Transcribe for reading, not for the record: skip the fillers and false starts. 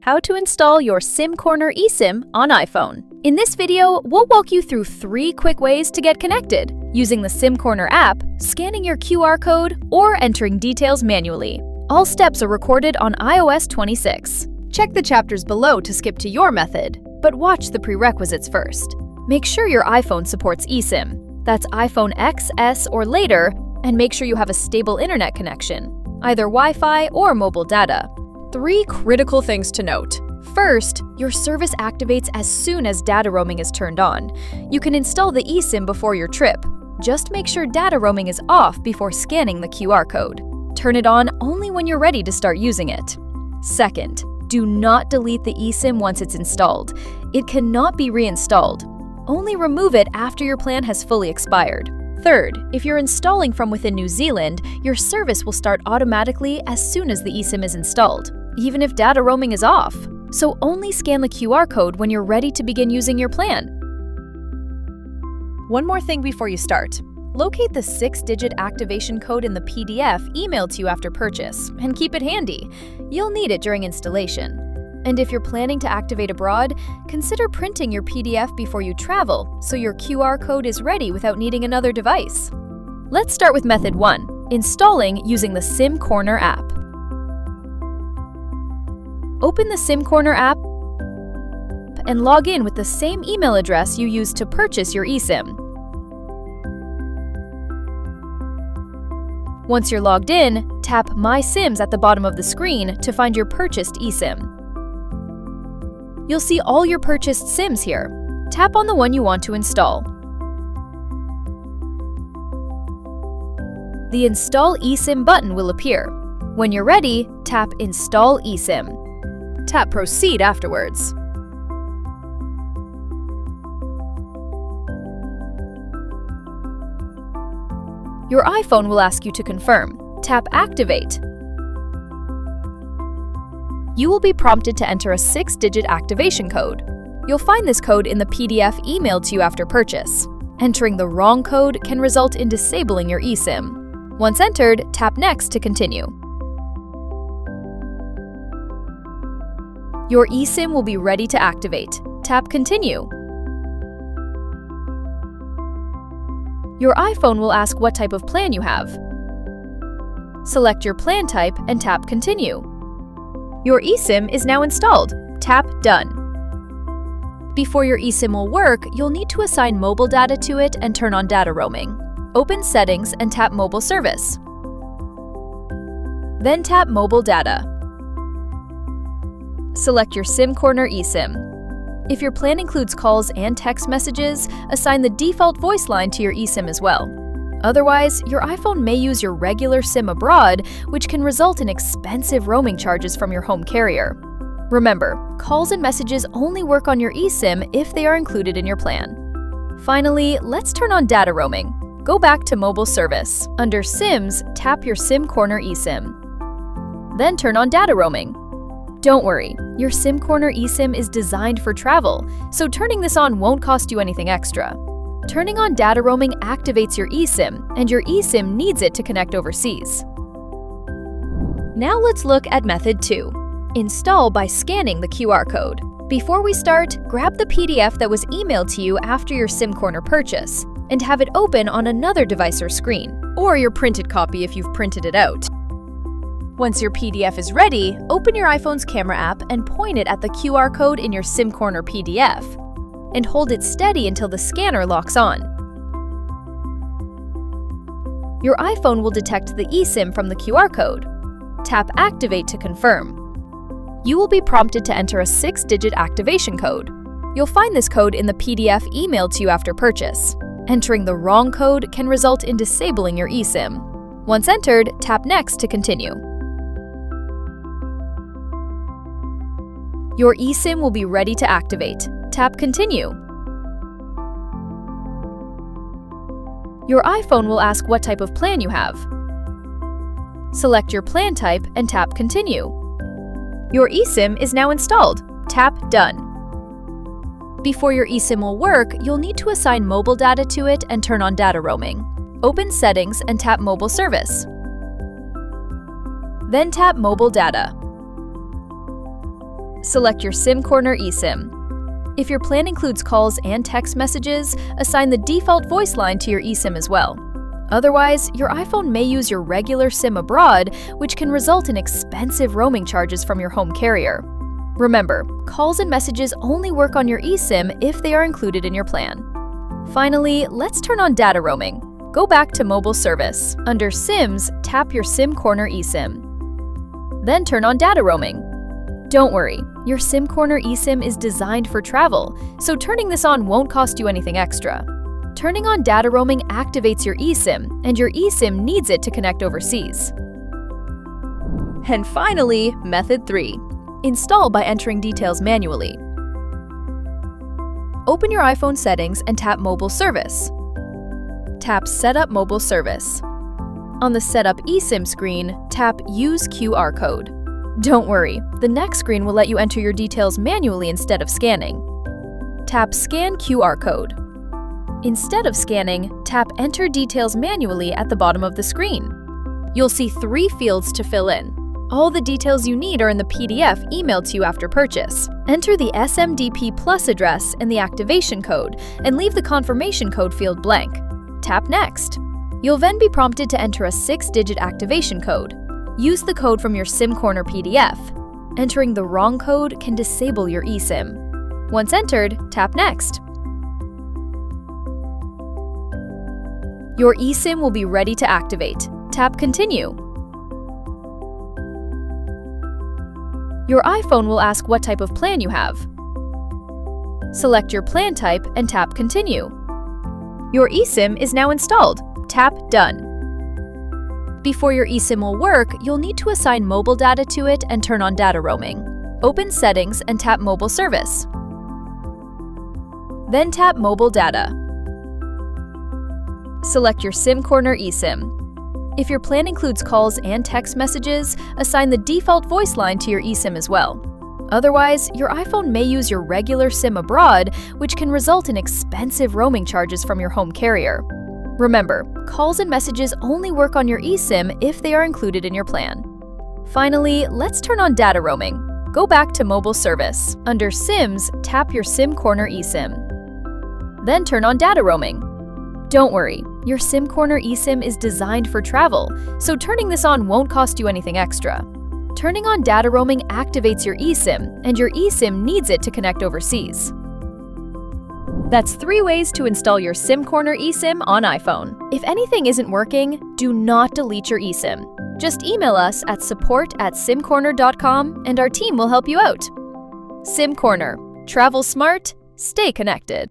how to install your SimCorner eSIM on iPhone. In this video, we'll walk you through 3 quick ways to get connected, using the SimCorner app, scanning your QR code, or entering details manually. All steps are recorded on iOS 26. Check the chapters below to skip to your method, but watch the prerequisites first. Make sure your iPhone supports eSIM. That's iPhone X, S, or later, and make sure you have a stable internet connection, either Wi-Fi or mobile data. 3 critical things to note. First, your service activates as soon as data roaming is turned on. You can install the eSIM before your trip. Just make sure data roaming is off before scanning the QR code. Turn it on only when you're ready to start using it. Second, do not delete the eSIM once it's installed. It cannot be reinstalled. Only remove it after your plan has fully expired. Third, if you're installing from within New Zealand, your service will start automatically as soon as the eSIM is installed, even if data roaming is off. So only scan the QR code when you're ready to begin using your plan. One more thing before you start. Locate the 6-digit activation code in the PDF emailed to you after purchase, and keep it handy. You'll need it during installation. And if you're planning to activate abroad, consider printing your PDF before you travel, so your QR code is ready without needing another device. Let's start with method 1, installing using the SimCorner app. Open the SimCorner app and log in with the same email address you used to purchase your eSIM. Once you're logged in, tap My SIMs at the bottom of the screen to find your purchased eSIM. You'll see all your purchased SIMs here. Tap on the one you want to install. The Install eSIM button will appear. When you're ready, tap Install eSIM. Tap Proceed afterwards. Your iPhone will ask you to confirm. Tap Activate. You will be prompted to enter a 6-digit activation code. You'll find this code in the PDF emailed to you after purchase. Entering the wrong code can result in disabling your eSIM. Once entered, tap Next to continue. Your eSIM will be ready to activate. Tap Continue. Your iPhone will ask what type of plan you have. Select your plan type and tap Continue. Your eSIM is now installed. Tap Done. Before your eSIM will work, you'll need to assign mobile data to it and turn on data roaming. Open Settings and tap Mobile Service. Then tap Mobile Data. Select your SimCorner eSIM. If your plan includes calls and text messages, assign the default voice line to your eSIM as well. Otherwise, your iPhone may use your regular SIM abroad, which can result in expensive roaming charges from your home carrier. Remember, calls and messages only work on your eSIM if they are included in your plan. Finally, let's turn on data roaming. Go back to Mobile Service. Under SIMs, tap your SimCorner eSIM. Then turn on data roaming. Don't worry, your SimCorner eSIM is designed for travel, so turning this on won't cost you anything extra. Turning on data roaming activates your eSIM, and your eSIM needs it to connect overseas. Now let's look at method 2. Install by scanning the QR code. Before we start, grab the PDF that was emailed to you after your SimCorner purchase, and have it open on another device or screen, or your printed copy if you've printed it out. Once your PDF is ready, open your iPhone's camera app and point it at the QR code in your SimCorner PDF, and hold it steady until the scanner locks on. Your iPhone will detect the eSIM from the QR code. Tap Activate to confirm. You will be prompted to enter a 6-digit activation code. You'll find this code in the PDF emailed to you after purchase. Entering the wrong code can result in disabling your eSIM. Once entered, tap Next to continue. Your eSIM will be ready to activate. Tap Continue. Your iPhone will ask what type of plan you have. Select your plan type and tap Continue. Your eSIM is now installed. Tap Done. Before your eSIM will work, you'll need to assign mobile data to it and turn on data roaming. Open Settings and tap Mobile Service. Then tap Mobile Data. Select your SimCorner eSIM. If your plan includes calls and text messages, assign the default voice line to your eSIM as well. Otherwise, your iPhone may use your regular SIM abroad, which can result in expensive roaming charges from your home carrier. Remember, calls and messages only work on your eSIM if they are included in your plan. Finally, let's turn on data roaming. Go back to Mobile Service. Under SIMs, tap your SimCorner eSIM. Then turn on data roaming. Don't worry, your SimCorner eSIM is designed for travel, so turning this on won't cost you anything extra. Turning on data roaming activates your eSIM, and your eSIM needs it to connect overseas. And finally, Method 3. Install by entering details manually. Open your iPhone settings and tap Mobile Service. Tap Set up Mobile Service. On the Set up eSIM screen, tap Use QR Code. Don't worry, the next screen will let you enter your details manually instead of scanning. Tap Scan QR Code. Instead of scanning, tap Enter Details manually at the bottom of the screen. You'll see 3 fields to fill in. All the details you need are in the PDF emailed to you after purchase. Enter the SMDP Plus address and the activation code, and leave the confirmation code field blank. Tap Next. You'll then be prompted to enter a 6-digit activation code. Use the code from your SimCorner PDF. Entering the wrong code can disable your eSIM. Once entered, tap Next. Your eSIM will be ready to activate. Tap Continue. Your iPhone will ask what type of plan you have. Select your plan type and tap Continue. Your eSIM is now installed. Tap Done. Before your eSIM will work, you'll need to assign mobile data to it and turn on data roaming. Open Settings and tap Mobile Service. Then tap Mobile Data. Select your SimCorner eSIM. If your plan includes calls and text messages, assign the default voice line to your eSIM as well. Otherwise, your iPhone may use your regular SIM abroad, which can result in expensive roaming charges from your home carrier. Remember, calls and messages only work on your eSIM if they are included in your plan. Finally, let's turn on data roaming. Go back to Mobile Service. Under SIMs, tap your SimCorner eSIM. Then turn on data roaming. Don't worry, your SimCorner eSIM is designed for travel, so turning this on won't cost you anything extra. Turning on data roaming activates your eSIM, and your eSIM needs it to connect overseas. That's 3 ways to install your SimCorner eSIM on iPhone. If anything isn't working, do not delete your eSIM. Just email us at support@simcorner.com and our team will help you out. SimCorner. Travel smart, stay connected.